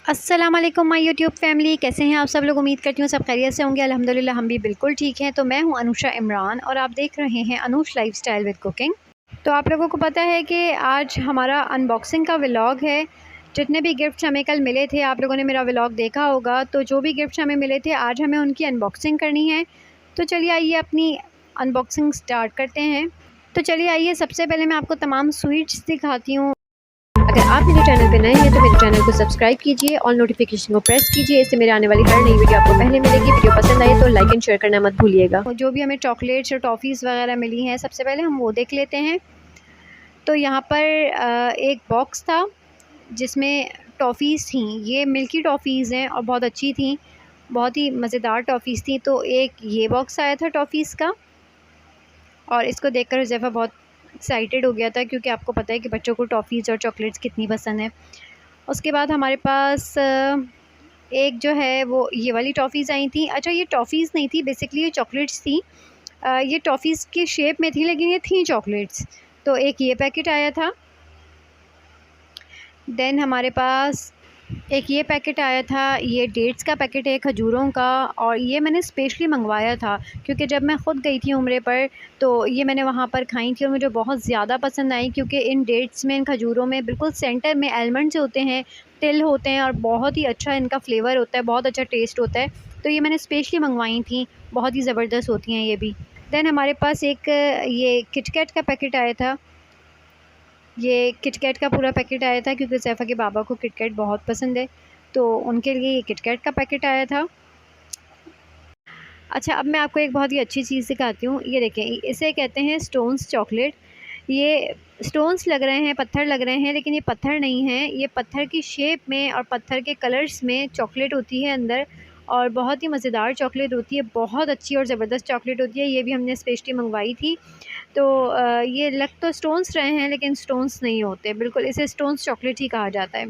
अस्सलाम वालेकुम my YouTube family, कैसे हैं आप सब लोग। उम्मीद करती हूँ सब खैरियत से होंगे। अल्हम्दुलिल्लाह हम भी बिल्कुल ठीक हैं। तो मैं हूँ अनुषा इमरान और आप देख रहे हैं अनुष लाइफस्टाइल विद कुकिंग। तो आप लोगों को पता है कि आज हमारा अनबॉक्सिंग का व्लॉग है। जितने भी गिफ्ट्स हमें कल मिले थे, आप लोगों ने मेरा व्लॉग देखा होगा, तो जो भी गिफ्ट्स हमें मिले थे आज हमें उनकी अनबॉक्सिंग करनी है। तो चलिए आइए अपनी अनबॉक्सिंग स्टार्ट करते हैं। तो चलिए आइए, सबसे पहले मैं आपको तमाम स्वीट्स दिखाती हूँ। अगर आप मेरे चैनल पे नए हैं तो मेरे चैनल को सब्सक्राइब कीजिए और नोटिफिकेशन को प्रेस कीजिए। इससे मेरे आने वाली हर नई वीडियो आपको पहले मिलेगी। वीडियो पसंद आए तो लाइक एंड शेयर करना मत भूलिएगा। जो भी हमें चॉकलेट्स और टॉफ़ीज़ वगैरह मिली हैं, सबसे पहले हम वो देख लेते हैं। तो यहाँ पर एक बॉक्स था जिसमें टॉफ़ीज़ थी। ये मिल्की टॉफ़ीज़ हैं और बहुत अच्छी थी, बहुत ही मज़ेदार टॉफ़ीज़ थी। तो एक ये बॉक्स आया था टॉफ़ीज़ का, और इसको देखकर हुज़ैफ़ा बहुत एक्साइटेड हो गया था, क्योंकि आपको पता है कि बच्चों को टॉफ़ीज़ और चॉकलेट्स कितनी पसंद है। उसके बाद हमारे पास एक जो है वो ये वाली टॉफ़ीज़ आई थी। अच्छा, ये टॉफ़ीज़ नहीं थी, बेसिकली ये चॉकलेट्स थी। ये टॉफ़ीज़ की शेप में थी लेकिन ये थी चॉकलेट्स। तो एक ये पैकेट आया था। देन हमारे पास एक ये पैकेट आया था। ये डेट्स का पैकेट है, खजूरों का, और ये मैंने स्पेशली मंगवाया था क्योंकि जब मैं ख़ुद गई थी उम्रे पर तो ये मैंने वहाँ पर खाई थी और मुझे बहुत ज़्यादा पसंद आई, क्योंकि इन डेट्स में, इन खजूरों में बिल्कुल सेंटर में आलमंड्स होते हैं, तिल होते हैं, और बहुत ही अच्छा इनका फ्लेवर होता है, बहुत अच्छा टेस्ट होता है। तो ये मैंने स्पेशली मंगवाई थी, बहुत ही ज़बरदस्त होती हैं ये भी। दैन हमारे पास एक ये किटकैट का पैकेट आया था। ये किटकैट का पूरा पैकेट आया था क्योंकि सैफ़ा के बाबा को किटकैट बहुत पसंद है, तो उनके लिए ये किटकैट का पैकेट आया था। अच्छा, अब मैं आपको एक बहुत ही अच्छी चीज़ दिखाती हूँ। ये देखें, इसे कहते हैं स्टोन्स चॉकलेट। ये स्टोन्स लग रहे हैं, पत्थर लग रहे हैं, लेकिन ये पत्थर नहीं हैं। ये पत्थर की शेप में और पत्थर के कलर्स में चॉकलेट होती है अंदर, और बहुत ही मज़ेदार चॉकलेट होती है, बहुत अच्छी और ज़बरदस्त चॉकलेट होती है। ये भी हमने स्पेशली मंगवाई थी। तो ये लग तो स्टोन्स रहे हैं लेकिन स्टोन्स नहीं होते, बिल्कुल इसे स्टोन्स चॉकलेट ही कहा जाता है।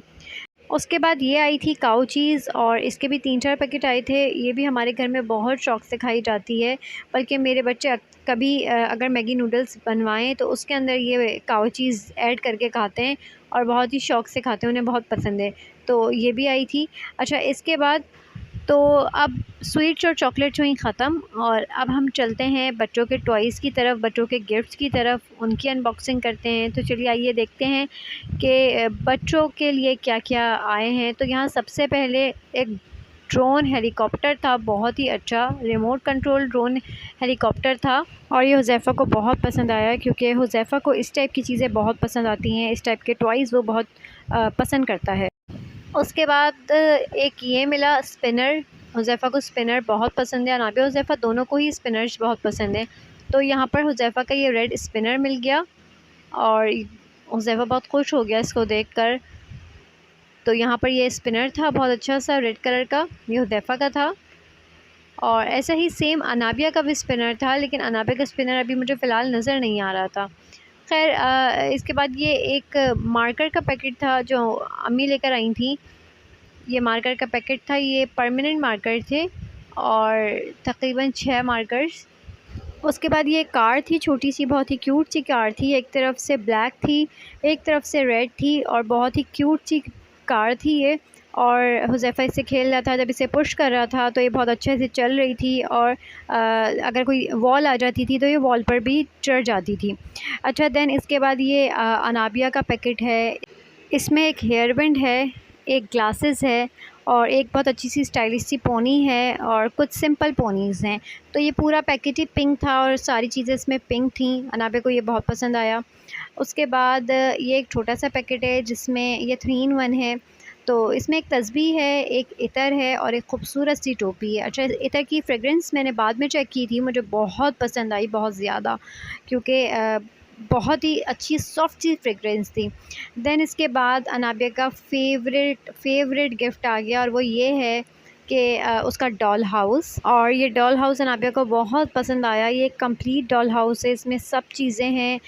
उसके बाद ये आई थी काऊ चीज़, और इसके भी 3-4 पैकेट आए थे। ये भी हमारे घर में बहुत शौक़ से खाई जाती है, बल्कि मेरे बच्चे कभी अगर मैगी नूडल्स बनवाएं तो उसके अंदर ये काऊ चीज़ ऐड करके खाते हैं और बहुत ही शौक़ से खाते हैं, उन्हें बहुत पसंद है। तो ये भी आई थी। अच्छा, इसके बाद तो अब स्वीट्स और चॉकलेट्स हुई ख़त्म, और अब हम चलते हैं बच्चों के टॉयज़ की तरफ, बच्चों के गिफ्ट्स की तरफ, उनकी अनबॉक्सिंग करते हैं। तो चलिए आइए देखते हैं कि बच्चों के लिए क्या-क्या आए हैं। तो यहाँ सबसे पहले एक ड्रोन हेलीकॉप्टर था, बहुत ही अच्छा रिमोट कंट्रोल ड्रोन हेलीकॉप्टर था, और ये हुज़ैफ़ा को बहुत पसंद आया, क्योंकि हुज़ैफ़ा को इस टाइप की चीज़ें बहुत पसंद आती हैं, इस टाइप के टॉयज़ वो बहुत पसंद करता है। उसके बाद एक ये मिला स्पिनर। हुज़ैफ़ा को स्पिनर बहुत पसंद है, अनाबिया हुज़ैफ़ा दोनों को ही स्पिनर्स बहुत पसंद है। तो यहाँ पर हुज़ैफ़ा का ये रेड स्पिनर मिल गया और हुज़ैफ़ा बहुत खुश हो गया इसको देखकर। तो यहाँ पर ये स्पिनर था बहुत अच्छा सा रेड कलर का, ये हुज़ैफ़ा का था। और ऐसा ही सेम अनाबिया का भी स्पिनर था, लेकिन अनाबिया का स्पिनर अभी मुझे फ़िलहाल नज़र नहीं आ रहा था। खैर, इसके बाद ये एक मार्कर का पैकेट था जो अम्मी लेकर आई थी। ये मार्कर का पैकेट था, ये परमानेंट मार्कर थे और तकरीबन 6 मार्कर्स। उसके बाद ये कार थी, छोटी सी बहुत ही क्यूट सी कार थी। एक तरफ से ब्लैक थी, एक तरफ से रेड थी, और बहुत ही क्यूट सी कार थी ये। और हुज़ैफ़ा इससे खेल रहा था, जब इसे पुश कर रहा था तो ये बहुत अच्छे से चल रही थी, और अगर कोई वॉल आ जाती थी तो ये वॉल पर भी चढ़ जाती थी। अच्छा, देन इसके बाद ये अनाबिया का पैकेट है। इसमें एक हेयर बैंड है, एक ग्लासेस है, और एक बहुत अच्छी सी स्टाइलिश सी पोनी है, और कुछ सिंपल पोनीज़ हैं। तो ये पूरा पैकेट ही पिंक था और सारी चीज़ें इसमें पिंक थी। अनाबे को ये बहुत पसंद आया। उसके बाद ये एक छोटा सा पैकेट है जिसमें ये 3 in 1 है। तो इसमें एक तस्बीह है, एक इतर है, और एक खूबसूरत सी टोपी है। अच्छा, इतर की फ्रेगरेंस मैंने बाद में चेक की थी, मुझे बहुत पसंद आई, बहुत ज़्यादा, क्योंकि बहुत ही अच्छी सॉफ्ट सी फ्रेगरेंस थी। देन इसके बाद अनाबिया का फ़ेवरेट गिफ्ट आ गया, और वो ये है कि उसका डॉल हाउस। और ये डॉल हाउस अनाबिया को बहुत पसंद आया। ये एक कंप्लीट डॉल हाउस है, इसमें सब चीज़ें हैं,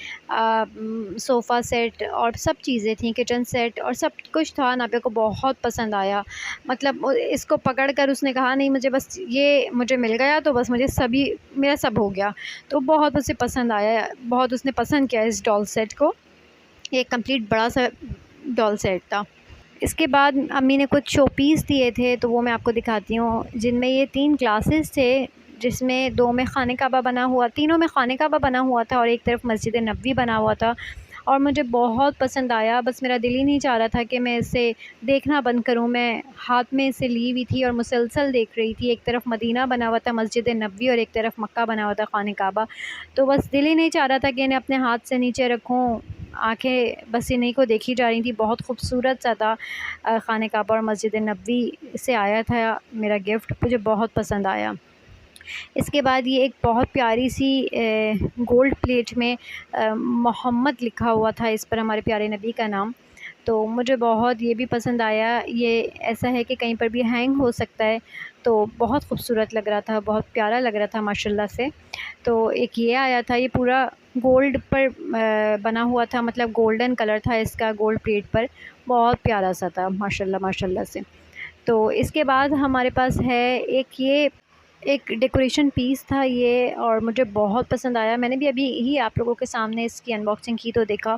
सोफ़ा सेट और सब चीज़ें थी, किचन सेट और सब कुछ था। अनाबिया को बहुत पसंद आया, मतलब इसको पकड़ कर उसने कहा नहीं, मुझे बस ये मुझे मिल गया तो बस मुझे सभी मेरा सब हो गया। तो बहुत उसे पसंद आया, बहुत उसने पसंद किया इस डॉल सेट को। एक कंप्लीट बड़ा सा डॉल सेट था। इसके बाद अम्मी ने कुछ शो पीस दिए थे, तो वो मैं आपको दिखाती हूँ, जिनमें ये 3 ग्लासेस थे, जिसमें 2 में खाने काबा बना हुआ, तीनों में खाने काबा बना हुआ था और एक तरफ मस्जिद नबवी बना हुआ था और मुझे बहुत पसंद आया। बस मेरा दिल ही नहीं चाह रहा था कि मैं इसे देखना बंद करूँ। मैं हाथ में इसे ली हुई थी और मुसलसल देख रही थी। एक तरफ मदीना बना हुआ था, मस्जिद नबवी, और एक तरफ मक्का बना हुआ था, खाने काबा। तो बस दिल ही नहीं चाह रहा था कि इन्हें अपने हाथ से नीचे रखूँ। आँखें बस इन्हीं को देखी जा रही थी। बहुत खूबसूरत सा था खाने काबा और मस्जिद नबवी से आया था मेरा गिफ्ट, मुझे बहुत पसंद आया। इसके बाद ये एक बहुत प्यारी सी गोल्ड प्लेट में मोहम्मद लिखा हुआ था, इस पर हमारे प्यारे नबी का नाम। तो मुझे बहुत ये भी पसंद आया। ये ऐसा है कि कहीं पर भी हैंग हो सकता है, तो बहुत खूबसूरत लग रहा था, बहुत प्यारा लग रहा था माशाल्लाह से। तो एक ये आया था, ये पूरा गोल्ड पर बना हुआ था, मतलब गोल्डन कलर था इसका गोल्ड प्लेट पर, बहुत प्यारा सा था माशाल्लाह माशाल्लाह से। तो इसके बाद हमारे पास है एक डेकोरेशन पीस था ये, और मुझे बहुत पसंद आया। मैंने भी अभी ही आप लोगों के सामने इसकी अनबॉक्सिंग की तो देखा।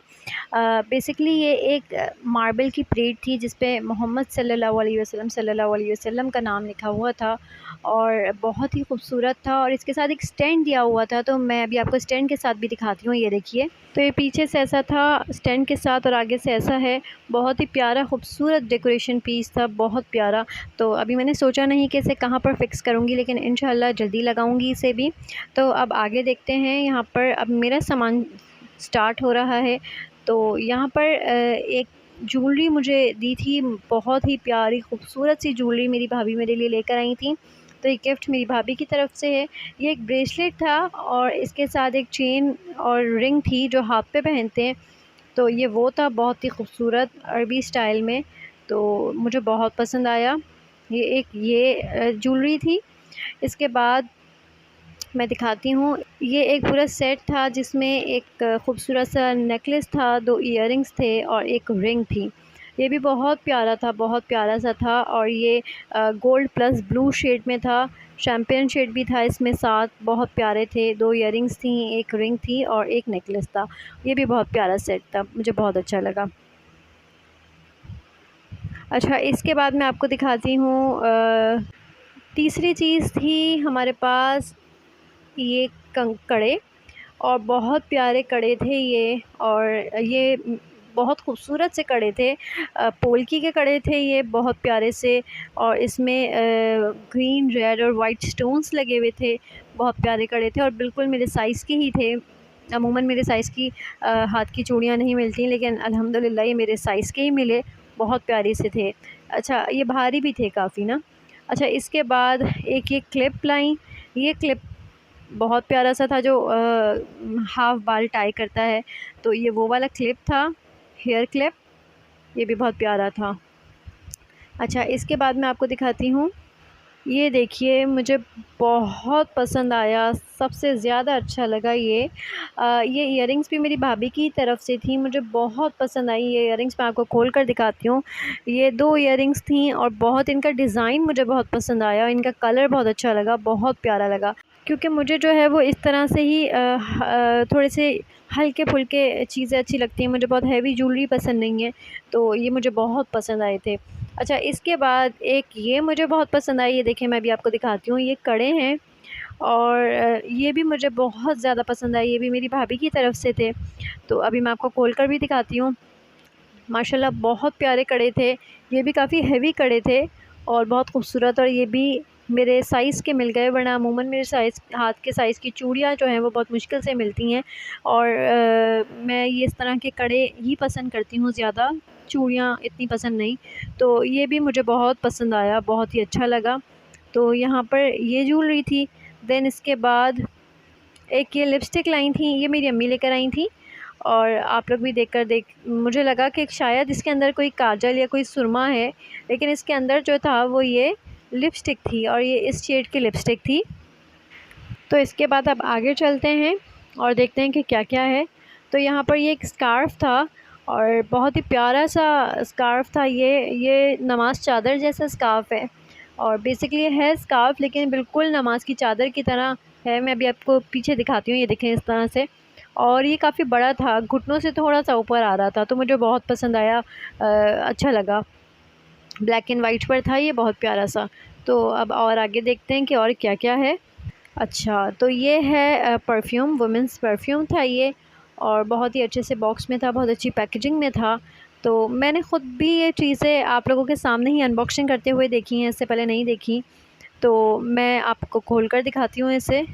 बेसिकली ये एक मार्बल की प्लेट थी जिस पे मोहम्मद सल्लल्लाहु अलैहि वसल्लम का नाम लिखा हुआ था और बहुत ही खूबसूरत था, और इसके साथ एक स्टैंड दिया हुआ था। तो मैं अभी आपको स्टैंड के साथ भी दिखाती हूँ, ये देखिए। तो ये पीछे से ऐसा था स्टैंड के साथ और आगे से ऐसा है। बहुत ही प्यारा खूबसूरत डेकोरेशन पीस था, बहुत प्यारा। तो अभी मैंने सोचा नहीं कि इसे कहाँ पर फ़िक्स करूँगी, लेकिन इंशाल्लाह जल्दी लगाऊँगी इसे भी। तो अब आगे देखते हैं, यहाँ पर अब मेरा सामान स्टार्ट हो रहा है। तो यहाँ पर एक ज्वेलरी मुझे दी थी, बहुत ही प्यारी खूबसूरत सी ज्वेलरी मेरी भाभी मेरे लिए लेकर आई थी। तो ये गिफ्ट मेरी भाभी की तरफ से है। ये एक ब्रेसलेट था और इसके साथ एक चेन और रिंग थी जो हाथ पे पहनते हैं। तो ये वो था, बहुत ही खूबसूरत अरबी स्टाइल में। तो मुझे बहुत पसंद आया। ये ज्वेलरी थी। इसके बाद मैं दिखाती हूँ, ये एक पूरा सेट था जिसमें एक खूबसूरत सा नेकलेस था, 2 इयररिंग्स थे और एक रिंग थी। ये भी बहुत प्यारा था, बहुत प्यारा सा था, और ये गोल्ड प्लस ब्लू शेड में था। शैम्पेन शेड भी था इसमें साथ, बहुत प्यारे थे। 2 इयररिंग्स थी, एक रिंग थी और एक नेकलेस था। ये भी बहुत प्यारा सेट था, मुझे बहुत अच्छा लगा। अच्छा, इसके बाद मैं आपको दिखाती हूँ तीसरी चीज़ थी हमारे पास, ये कड़े, और बहुत प्यारे कड़े थे ये, और ये बहुत खूबसूरत से कड़े थे। पोल्की के कड़े थे ये, बहुत प्यारे से, और इसमें ग्रीन, रेड और वाइट स्टोन्स लगे हुए थे। बहुत प्यारे कड़े थे और बिल्कुल मेरे साइज़ के ही थे। अमूमन मेरे साइज़ की हाथ की चूड़ियाँ नहीं मिलती, लेकिन अल्हम्दुलिल्लाह ये मेरे साइज़ के ही मिले, बहुत प्यारे से थे। अच्छा, ये भारी भी थे काफ़ी ना। अच्छा, इसके बाद एक ये क्लिप लाई। ये क्लिप बहुत प्यारा सा था, जो हाफ़ बाल टाई करता है। तो ये वो वाला क्लिप था, हेयर क्लिप, ये भी बहुत प्यारा था। अच्छा, इसके बाद मैं आपको दिखाती हूँ, ये देखिए, मुझे बहुत पसंद आया, सबसे ज़्यादा अच्छा लगा ये इयररिंग्स भी मेरी भाभी की तरफ से थी, मुझे बहुत पसंद आई ये इयररिंग्स। मैं आपको खोल कर दिखाती हूँ। ये 2 इयररिंग्स थी और बहुत इनका डिज़ाइन मुझे बहुत पसंद आया, इनका कलर बहुत अच्छा लगा, बहुत प्यारा लगा। क्योंकि मुझे जो है वो इस तरह से ही थोड़े से हल्के-फुल्के चीज़ें अच्छी लगती हैं, मुझे बहुत हैवी ज्वेलरी पसंद नहीं है, तो ये मुझे बहुत पसंद आए थे। अच्छा, इसके बाद एक ये मुझे बहुत पसंद आई, ये देखिए मैं अभी आपको दिखाती हूँ, ये कड़े हैं और ये भी मुझे बहुत ज़्यादा पसंद आई, ये भी मेरी भाभी की तरफ से थे। तो अभी मैं आपको खोल कर भी दिखाती हूँ। माशाल्लाह बहुत प्यारे कड़े थे, ये भी काफ़ी हेवी कड़े थे और बहुत खूबसूरत, और ये भी मेरे साइज़ के मिल गए, वरना अमूमन मेरे साइज़, हाथ के साइज़ की चूड़ियाँ जो हैं वो बहुत मुश्किल से मिलती हैं, और मैं ये इस तरह के कड़े ही पसंद करती हूँ ज़्यादा, चूड़ियाँ इतनी पसंद नहीं। तो ये भी मुझे बहुत पसंद आया, बहुत ही अच्छा लगा। तो यहाँ पर ये ज्वेलरी थी। देन इसके बाद एक ये लिपस्टिक लाई थी, ये मेरी अम्मी लेकर आई थी, और आप लोग भी देख मुझे लगा कि शायद इसके अंदर कोई काजल या कोई सुरमा है, लेकिन इसके अंदर जो था वो ये लिपस्टिक थी, और ये इस शेड की लिपस्टिक थी। तो इसके बाद अब आगे चलते हैं और देखते हैं कि क्या-क्या है। तो यहाँ पर ये एक स्कार्फ़ था और बहुत ही प्यारा सा स्कार्फ़ था ये नमाज़ चादर जैसा स्कार्फ़ है, और बेसिकली है स्कार्फ़, लेकिन बिल्कुल नमाज़ की चादर की तरह है। मैं अभी आपको पीछे दिखाती हूँ, ये देखें इस तरह से, और ये काफ़ी बड़ा था, घुटनों से थोड़ा-सा ऊपर आ रहा था, तो मुझे बहुत पसंद आया, अच्छा लगा। ब्लैक एंड वाइट पर था ये, बहुत प्यारा सा। तो अब और आगे देखते हैं कि और क्या क्या है। अच्छा, तो ये है परफ्यूम, वुमेंस परफ्यूम था ये, और बहुत ही अच्छे से बॉक्स में था, बहुत अच्छी पैकेजिंग में था। तो मैंने ख़ुद भी ये चीज़ें आप लोगों के सामने ही अनबॉक्सिंग करते हुए देखी हैं, इससे पहले नहीं देखी। तो मैं आपको खोल कर दिखाती हूँ इसे,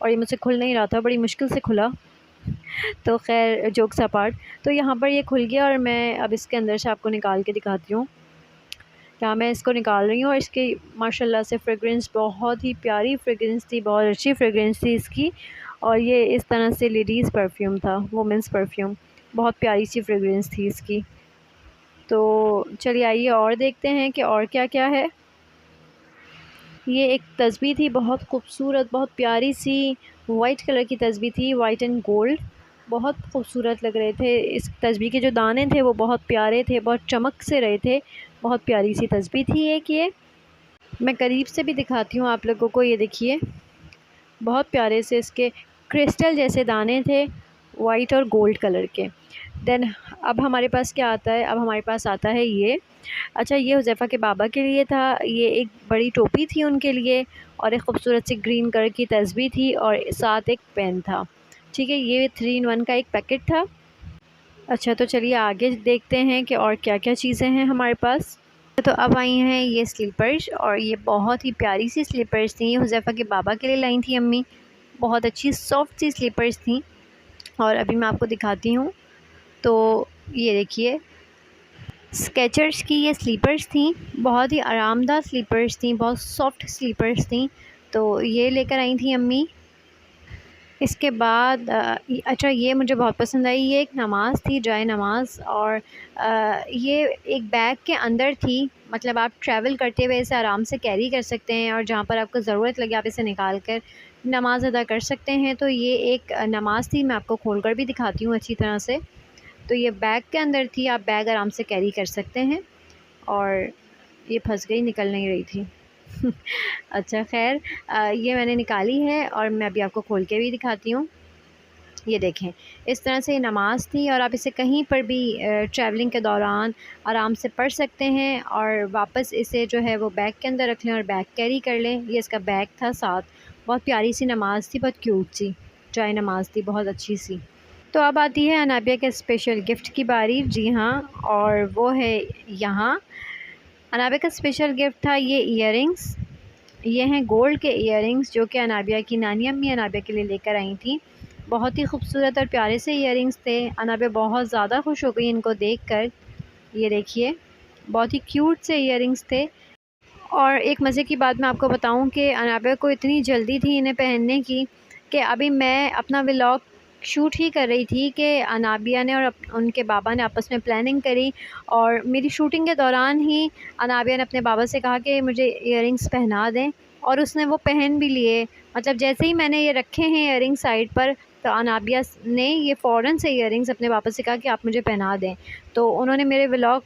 और ये मुझसे खुल नहीं रहा था, बड़ी मुश्किल से खुला। तो ख़ैर जोक्स अपार्ट, तो यहाँ पर ये खुल गया और मैं अब इसके अंदर से आपको निकाल के दिखाती हूँ। क्या मैं इसको निकाल रही हूँ, और इसकी माशाल्लाह से फ्रेगरेंस बहुत ही प्यारी फ्रेगरेंस थी, बहुत अच्छी फ्रेगरेंस थी इसकी। और ये इस तरह से लेडीज़ परफ्यूम था, वुमेंस परफ्यूम, बहुत प्यारी सी फ्रेगरेंस थी इसकी। तो चलिए आइए और देखते हैं कि और क्या क्या है। ये एक तस्बीह थी, बहुत खूबसूरत, बहुत प्यारी सी वाइट कलर की तस्बीह थी, वाइट एंड गोल्ड। बहुत खूबसूरत लग रहे थे। इस तस्बीह के जो दाने थे वो बहुत प्यारे थे, बहुत चमक से रहे थे। बहुत प्यारी सी तस्बीह थी एक ये। मैं करीब से भी दिखाती हूँ आप लोगों को, ये देखिए बहुत प्यारे से इसके क्रिस्टल जैसे दाने थे, वाइट और गोल्ड कलर के। देन अब हमारे पास क्या आता है, अब हमारे पास आता है ये। अच्छा, ये हुज़ैफ़ा के बाबा के लिए था, ये एक बड़ी टोपी थी उनके लिए, और एक खूबसूरत सी ग्रीन कलर की तस्बीह थी, और साथ एक पेन था। ठीक है, ये 3 इन 1 का एक पैकेट था। अच्छा, तो चलिए आगे देखते हैं कि और क्या-क्या चीज़ें हैं हमारे पास। तो अब आई हैं ये स्लीपर्स, और ये बहुत ही प्यारी सी स्लीपर्स थी, ये हुज़ैफ़ा के बाबा के लिए लाई थी अम्मी। बहुत अच्छी सॉफ्ट सी स्लीपर्स थी, और अभी मैं आपको दिखाती हूँ। तो ये देखिए, स्केचर्स की ये स्लीपर्स थी, बहुत ही आरामदाह स्लीपर्स थी, बहुत सॉफ्ट स्लीपर्स थी। तो ये लेकर आई थी अम्मी। इसके बाद अच्छा, ये मुझे बहुत पसंद आई, ये एक नमाज़ थी, जाए नमाज़, और ये एक बैग के अंदर थी। मतलब आप ट्रैवल करते हुए इसे आराम से कैरी कर सकते हैं, और जहाँ पर आपको ज़रूरत लगे आप इसे निकाल कर नमाज़ अदा कर सकते हैं। तो ये एक नमाज़ थी, मैं आपको खोल कर भी दिखाती हूँ अच्छी तरह से। तो ये बैग के अंदर थी, आप बैग आराम से कैरी कर सकते हैं। और ये फंस गई, निकल नहीं रही थी। अच्छा ख़ैर, ये मैंने निकाली है, और मैं अभी आपको खोल के भी दिखाती हूँ। ये देखें, इस तरह से ये नमाज़ थी, और आप इसे कहीं पर भी ट्रैवलिंग के दौरान आराम से पढ़ सकते हैं, और वापस इसे जो है वो बैग के अंदर रख लें और बैग कैरी कर लें। ये इसका बैग था साथ। बहुत प्यारी सी नमाज़ थी, बहुत क्यूट सी जाए नमाज़ थी, बहुत अच्छी सी। तो अब आती है अनाबिया के स्पेशल गिफ्ट की बारी। जी हाँ, और वो है यहाँ। अनाबिया का स्पेशल गिफ्ट था ये इयररिंग्स। ये हैं गोल्ड के इयररिंग्स, जो कि अनाबिया की नानी अम्मी अनाबिया के लिए लेकर आई थी। बहुत ही खूबसूरत और प्यारे से इयररिंग्स थे। अनाबिया बहुत ज़्यादा खुश हो गई इनको देखकर। ये देखिए, बहुत ही क्यूट से इयररिंग्स थे। और एक मज़े की बात मैं आपको बताऊं कि अनाबिया को इतनी जल्दी थी इन्हें पहनने की, कि अभी मैं अपना व्लॉग शूट ही कर रही थी कि अनाबिया ने और उनके बाबा ने आपस में प्लानिंग करी, और मेरी शूटिंग के दौरान ही अनाबिया ने अपने बाबा से कहा कि मुझे इयररिंग्स पहना दें, और उसने वो पहन भी लिए। मतलब जैसे ही मैंने ये रखे हैं इयररिंग्स साइड पर, तो अनाबिया ने ये फ़ौरन से इयररिंग्स अपने पापा से कहा कि आप मुझे पहना दें। तो उन्होंने मेरे व्लॉग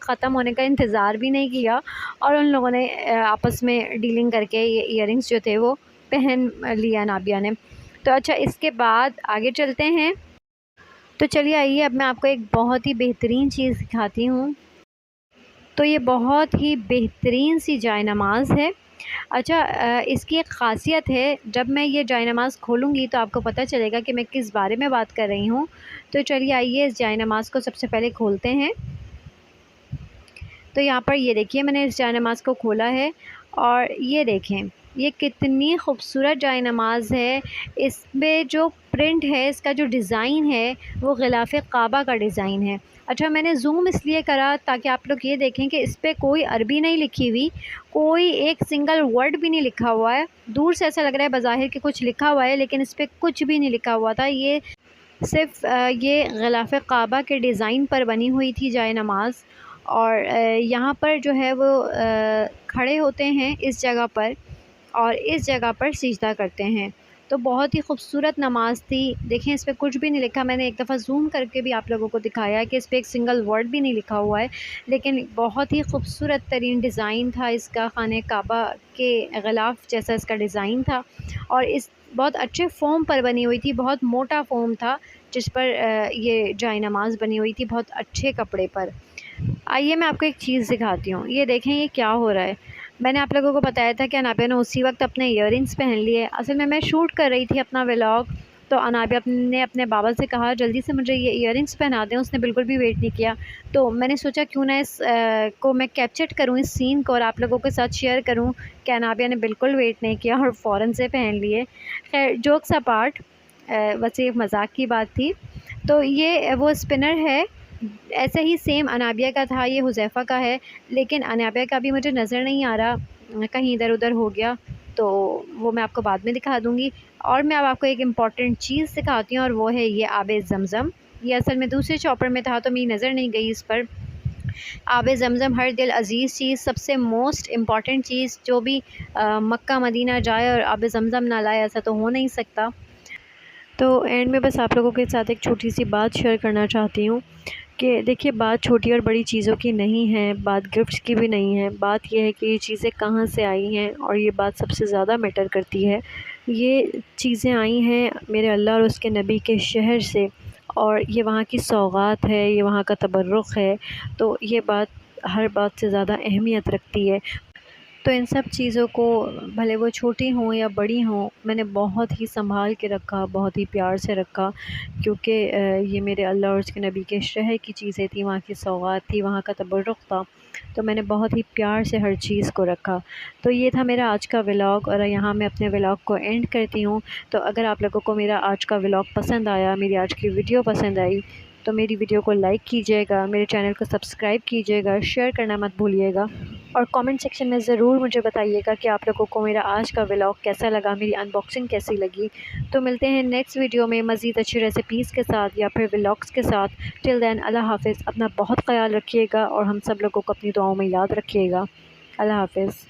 ख़त्म होने का इंतज़ार भी नहीं किया, और उन लोगों ने आपस में डीलिंग करके ये इयररिंग्स जो थे वो पहन लिया अनाबिया ने। तो अच्छा, इसके बाद आगे चलते हैं। तो चलिए आइए, अब मैं आपको एक बहुत ही बेहतरीन चीज़ दिखाती हूँ। तो ये बहुत ही बेहतरीन सी जाए नमाज़ है। अच्छा, इसकी एक ख़ासियत है, जब मैं ये जाए नमाज़ खोलूँगी तो आपको पता चलेगा कि मैं किस बारे में बात कर रही हूँ। तो चलिए आइए, इस जाए नमाज़ को सबसे पहले खोलते हैं। तो यहाँ पर ये देखिए, मैंने इस जाए नमाज़ को खोला है, और ये देखें ये कितनी खूबसूरत जाए नमाज़ है। इसमें जो प्रिंट है, इसका जो डिज़ाइन है, वो ग़िलाफ़े काबा का डिज़ाइन है। अच्छा, मैंने ज़ूम इसलिए करा ताकि आप लोग ये देखें कि इस पे कोई अरबी नहीं लिखी हुई, कोई एक सिंगल वर्ड भी नहीं लिखा हुआ है। दूर से ऐसा लग रहा है बज़ाहिर कि कुछ लिखा हुआ है, लेकिन इस पर कुछ भी नहीं लिखा हुआ था। ये सिर्फ़ ये ग़िलाफ़े काबा के डिज़ाइन पर बनी हुई थी जाए नमाज़। और यहाँ पर जो है वो खड़े होते हैं इस जगह पर, और इस जगह पर सिजदा करते हैं। तो बहुत ही खूबसूरत नमाज़ थी। देखें, इस पे कुछ भी नहीं लिखा। मैंने एक दफ़ा ज़ूम करके भी आप लोगों को दिखाया है कि इस पे एक सिंगल वर्ड भी नहीं लिखा हुआ है, लेकिन बहुत ही खूबसूरत तरीन डिज़ाइन था इसका। खाने काबा के ग़िलाफ़ जैसा इसका डिज़ाइन था, और इस बहुत अच्छे फ़ोम पर बनी हुई थी, बहुत मोटा फ़ोम था जिस पर ये जाए नमाज़ बनी हुई थी, बहुत अच्छे कपड़े पर। आइए मैं आपको एक चीज़ दिखाती हूँ। ये देखें ये क्या हो रहा है। मैंने आप लोगों को बताया था कि अनाबिया ने उसी वक्त अपने इयररिंग्स पहन लिए। असल में मैं शूट कर रही थी अपना व्लॉग, तो अनाबिया ने अपने बाबा से कहा जल्दी से मुझे ये इयररिंग्स पहना दें। उसने बिल्कुल भी वेट नहीं किया। तो मैंने सोचा क्यों ना इस को मैं कैप्चर करूँ इस सीन को और आप लोगों के साथ शेयर करूँ कि अनाबिया ने बिल्कुल वेट नहीं किया और फ़ौरन से पहन लिए। खैर जोक्स अपार्ट, बस ये मज़ाक की बात थी। तो ये वो स्पिनर है, ऐसे ही सेम अनाबिया का था, ये हुज़ैफ़ा का है, लेकिन अनाबिया का भी मुझे नज़र नहीं आ रहा, कहीं इधर-उधर हो गया, तो वो मैं आपको बाद में दिखा दूँगी। और मैं अब आपको एक इम्पॉर्टेंट चीज़ दिखाती हूँ और वो है ये आबे ज़मज़म। ये असल में दूसरे चॉपर में था तो मेरी नज़र नहीं गई इस पर। आबे ज़मज़म हर दिल अज़ीज़ चीज़, सबसे मोस्ट इम्पॉर्टेंट चीज़, जो भी मक्का मदीना जाए और आबे ज़मज़म ना लाए ऐसा तो हो नहीं सकता। तो एंड में बस आप लोगों के साथ एक छोटी सी बात शेयर करना चाहती हूँ कि देखिए बात छोटी और बड़ी चीज़ों की नहीं है, बात गिफ्ट्स की भी नहीं है, बात यह है कि ये चीज़ें कहाँ से आई हैं और ये बात सबसे ज़्यादा मैटर करती है। ये चीज़ें आई हैं मेरे अल्लाह और उसके नबी के शहर से, और ये वहाँ की सौगात है, ये वहाँ का तबर्रुक है, तो ये बात हर बात से ज़्यादा अहमियत रखती है। तो इन सब चीज़ों को, भले वो छोटी हों या बड़ी हों, मैंने बहुत ही सँभाल के रखा, बहुत ही प्यार से रखा, क्योंकि ये मेरे अल्लाह और उसके नबी के शहर की चीज़ें थी, वहाँ की सौगात थी, वहाँ का तबर्रुक था, तो मैंने बहुत ही प्यार से हर चीज़ को रखा। तो ये था मेरा आज का व्लॉग और यहाँ मैं अपने व्लॉग को एंड करती हूँ। तो अगर आप लोगों को मेरा आज का व्लॉग पसंद आया, मेरी आज की वीडियो पसंद आई, तो मेरी वीडियो को लाइक कीजिएगा, मेरे चैनल को सब्सक्राइब कीजिएगा, शेयर करना मत भूलिएगा और कमेंट सेक्शन में ज़रूर मुझे बताइएगा कि आप लोगों को मेरा आज का व्लॉग कैसा लगा, मेरी अनबॉक्सिंग कैसी लगी। तो मिलते हैं नेक्स्ट वीडियो में मज़ीद अच्छी रेसिपीज़ के साथ या फिर व्लॉग्स के साथ। टिल देन अल्लाह हाफ़िज़। अपना बहुत ख़याल रखिएगा और हम सब लोगों को अपनी दुआओं में याद रखिएगा। अल्लाह हाफ़िज़।